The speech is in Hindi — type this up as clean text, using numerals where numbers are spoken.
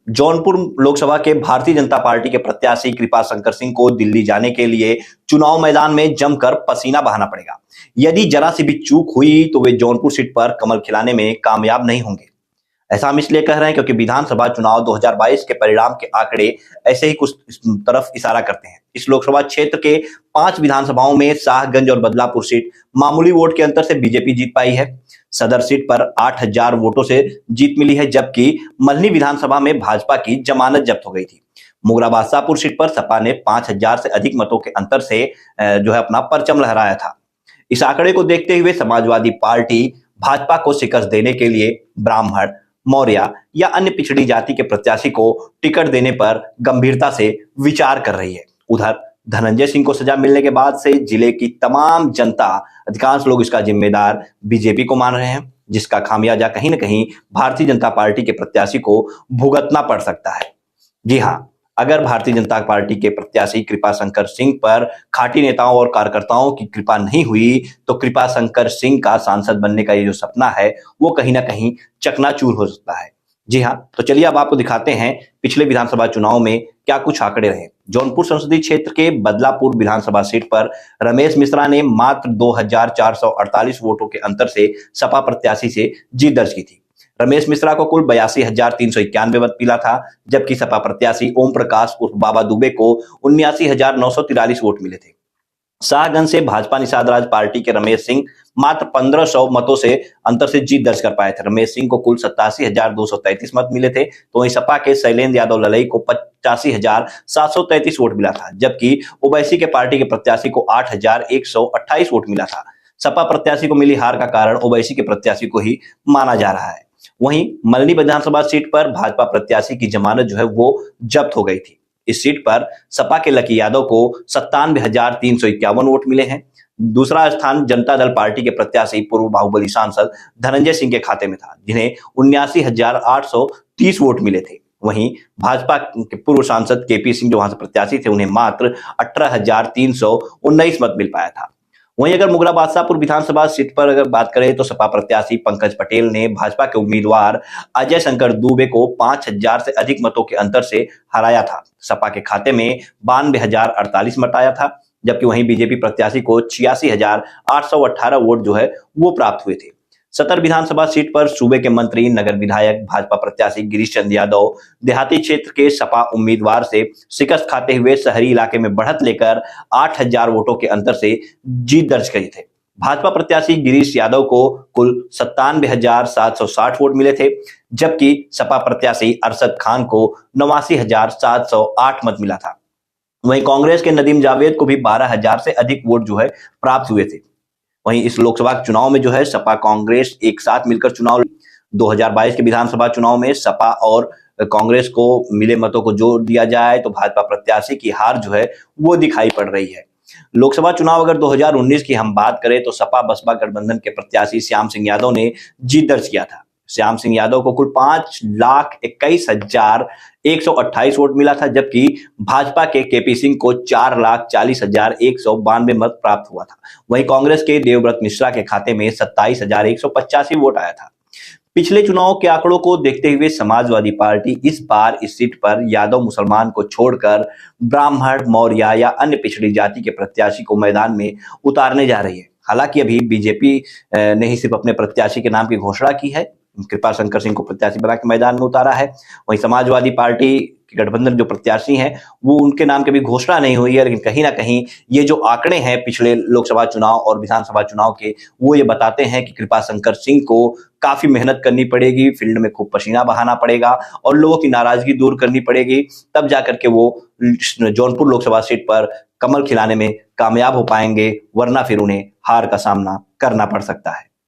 जौनपुर लोकसभा के भारतीय जनता पार्टी के प्रत्याशी कृपा शंकर सिंह को दिल्ली जाने के लिए चुनाव मैदान में जमकर पसीना बहाना पड़ेगा। यदि जरा सी भी चूक हुई तो वे जौनपुर सीट पर कमल खिलाने में कामयाब नहीं होंगे। ऐसा हम इसलिए कह रहे हैं क्योंकि विधानसभा चुनाव 2022 के परिणाम के आंकड़े ऐसे ही कुछ इस तरफ इशारा करते हैं। इस लोकसभा क्षेत्र के 5 विधानसभाओं में शाहगंज और बदलापुर सीट मामूली वोट के अंतर से बीजेपी जीत पाई है। सदर सीट पर 8000 वोटों से जीत मिली है, जबकि मल्हनी विधानसभा में भाजपा की जमानत जब्त हो गई थी। मोगरा बादशाहपुर सीट पर सपा ने 5000 से अधिक मतों के अंतर से अपना परचम लहराया था। इस आंकड़े को देखते हुए समाजवादी पार्टी भाजपा को शिकस्त देने के लिए ब्राह्मण, मौर्य या अन्य पिछड़ी जाति के प्रत्याशी को टिकट देने पर गंभीरता से विचार कर रही है। उधर धनंजय सिंह को सजा मिलने के बाद से जिले की तमाम जनता, अधिकांश लोग इसका जिम्मेदार बीजेपी को मान रहे हैं, जिसका खामियाजा कहीं ना कहीं भारतीय जनता पार्टी के प्रत्याशी को भुगतना पड़ सकता है। जी हाँ, अगर भारतीय जनता पार्टी के प्रत्याशी कृपा शंकर सिंह पर खाटी नेताओं और कार्यकर्ताओं की कृपा नहीं हुई तो कृपा शंकर सिंह का सांसद बनने का ये जो सपना है वो कहीं ना कहीं चकनाचूर हो सकता है। जी हाँ, तो चलिए अब आपको दिखाते हैं पिछले विधानसभा चुनाव में क्या कुछ आंकड़े रहे। जौनपुर संसदीय क्षेत्र के बदलापुर विधानसभा सीट पर रमेश मिश्रा ने मात्र 2448 वोटों के अंतर से सपा प्रत्याशी से जीत दर्ज की थी। रमेश मिश्रा को कुल 82,391 मत मिला था, जबकि सपा प्रत्याशी ओम प्रकाश उर्फ बाबा दुबे को 79,943 वोट मिले थे। शाहगंज से भाजपा निषाद राज पार्टी के रमेश सिंह मात्र 1500 मतों से अंतर से जीत दर्ज कर पाए थे। रमेश सिंह को कुल 87,233 मत मिले थे, तो वहीं सपा के शैलेंद्र यादव ललई को 85,733 वोट मिला था, जबकि ओवैसी के पार्टी के प्रत्याशी को 8,128 वोट मिला था। सपा प्रत्याशी को मिली हार का कारण ओवैसी के प्रत्याशी को ही माना जा रहा है। वहीं मल्हनी विधानसभा सीट पर भाजपा प्रत्याशी की जमानत वो जब्त हो गई थी। इस सीट पर सपा के लकी यादव को 97,351 वोट मिले हैं। दूसरा स्थान जनता दल पार्टी के प्रत्याशी पूर्व बाहुबली सांसद धनंजय सिंह के खाते में था, जिन्हें 79,830 वोट मिले थे। वहीं भाजपा के पूर्व सांसद केपी सिंह जो वहां से प्रत्याशी थे, उन्हें मात्र 18,319 मत मिल पाया था। वहीं अगर मोगरा बादशाहपुर विधानसभा सीट पर अगर बात करें तो सपा प्रत्याशी पंकज पटेल ने भाजपा के उम्मीदवार अजय शंकर दूबे को 5000 से अधिक मतों के अंतर से हराया था। सपा के खाते में 92,048 मत आया था, जबकि वहीं बीजेपी प्रत्याशी को 86,818 वोट वो प्राप्त हुए थे। सतर विधानसभा सीट पर सूबे के मंत्री, नगर विधायक, भाजपा प्रत्याशी गिरीश चंद्र यादव देहाती क्षेत्र के सपा उम्मीदवार से शिकस्त खाते हुए शहरी इलाके में बढ़त लेकर 8000 वोटों के अंतर से जीत दर्ज करे थे। भाजपा प्रत्याशी गिरीश यादव को कुल 97,760 वोट मिले थे, जबकि सपा प्रत्याशी अरशद खान को 89,708 मत मिला था। वहीं कांग्रेस के नदीम जावेद को भी 12,000 से अधिक वोट प्राप्त हुए थे। वहीं इस लोकसभा चुनाव में सपा कांग्रेस एक साथ मिलकर चुनाव 2022 के विधानसभा चुनाव में सपा और कांग्रेस को मिले मतों को जोड़ दिया जाए तो भाजपा प्रत्याशी की हार वो दिखाई पड़ रही है। लोकसभा चुनाव अगर 2019 की हम बात करें तो सपा बसपा गठबंधन के प्रत्याशी श्याम सिंह यादव ने जीत दर्ज किया था। श्याम सिंह यादव को कुल 5,21,128 वोट मिला था, जबकि भाजपा के केपी सिंह को 4,40,192 मत प्राप्त हुआ था। वहीं कांग्रेस के देवव्रत मिश्रा के खाते में 27,185 वोट आया था। पिछले चुनाव के आंकड़ों को देखते हुए समाजवादी पार्टी इस बार इस सीट पर यादव मुसलमान को छोड़कर ब्राह्मण, मौर्य या अन्य पिछड़ी जाति के प्रत्याशी को मैदान में उतारने जा रही है। हालांकि अभी बीजेपी ने ही सिर्फ अपने प्रत्याशी के नाम की घोषणा की है, कृपा शंकर सिंह को प्रत्याशी बना के मैदान में उतारा है। वहीं समाजवादी पार्टी के गठबंधन जो प्रत्याशी हैं वो उनके नाम की भी घोषणा नहीं हुई है, लेकिन कहीं ना कहीं ये जो आंकड़े हैं पिछले लोकसभा चुनाव और विधानसभा चुनाव के, वो ये बताते हैं कि कृपा शंकर सिंह को काफी मेहनत करनी पड़ेगी, फील्ड में खूब पसीना बहाना पड़ेगा और लोगों की नाराजगी दूर करनी पड़ेगी, तब जाकर के वो जौनपुर लोकसभा सीट पर कमल खिलाने में कामयाब हो पाएंगे, वरना फिर उन्हें हार का सामना करना पड़ सकता है।